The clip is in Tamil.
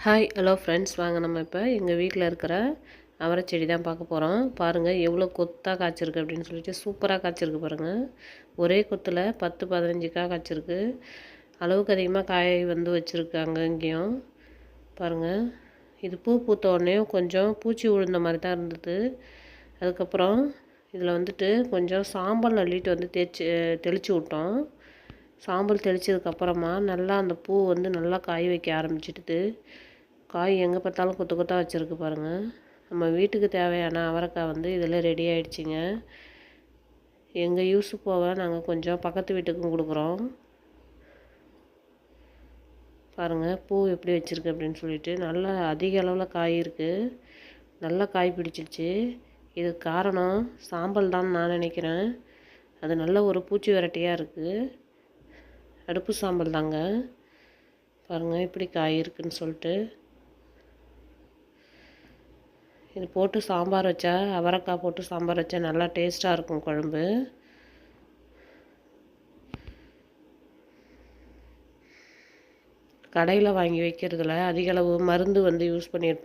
ஹாய் ஹலோ ஃப்ரெண்ட்ஸ், வாங்க நம்ம இப்போ எங்கள் வீட்டில் இருக்கிற அவரை செடி தான் பார்க்க போகிறோம். பாருங்கள் எவ்வளோ கொத்தாக காய்ச்சிருக்கு அப்படின்னு சொல்லிட்டு சூப்பராக காய்ச்சிருக்கு பாருங்கள். ஒரே கொத்தில் 10-15 காய்ச்சிருக்கு. அளவுக்கு அதிகமாக காய் வந்து வச்சுருக்காங்க. இங்கேயும் பாருங்கள், இது பூ பூத்த உடனே கொஞ்சம் பூச்சி விழுந்த மாதிரி தான் இருந்தது. அதுக்கப்புறம் இதில் வந்துட்டு கொஞ்சம் சாம்பல் அள்ளிட்டு வந்து தெளித்து விட்டோம். சாம்பல் தெளித்ததுக்கப்புறமா நல்லா அந்த பூ வந்து நல்லா காய் வைக்க ஆரம்பிச்சிடுது. காய் எங்கே பார்த்தாலும் கொத்து கொத்தாக வச்சுருக்கு பாருங்கள். நம்ம வீட்டுக்கு தேவையான அவரைக்காய் வந்து இதில் ரெடி ஆகிடுச்சிங்க. எங்கள் யூஸு போக நாங்கள் கொஞ்சம் பக்கத்து வீட்டுக்கும் கொடுக்குறோம். பாருங்கள் பூ எப்படி வச்சுருக்கு அப்படின்னு சொல்லிட்டு நல்லா அதிக அளவில் காய் இருக்குது. நல்லா காய் பிடிச்சிருச்சு. இதுக்கு காரணம் சாம்பல் தான் நான் நினைக்கிறேன். அது நல்ல ஒரு பூச்சி விரட்டியாக இருக்குது. அடுப்பு சாம்பல் தாங்க. பாருங்கள் இப்படி காய் இருக்குன்னு சொல்லிட்டு இது போட்டு சாம்பார் வச்சா, அவரைக்காய் போட்டு சாம்பார் வச்சா நல்லா டேஸ்ட்டாக இருக்கும் குழம்பு. கடையில் வாங்கி வைக்கிறதுல அதிக அளவு மருந்து வந்து யூஸ் பண்ணியிருப்பாங்க.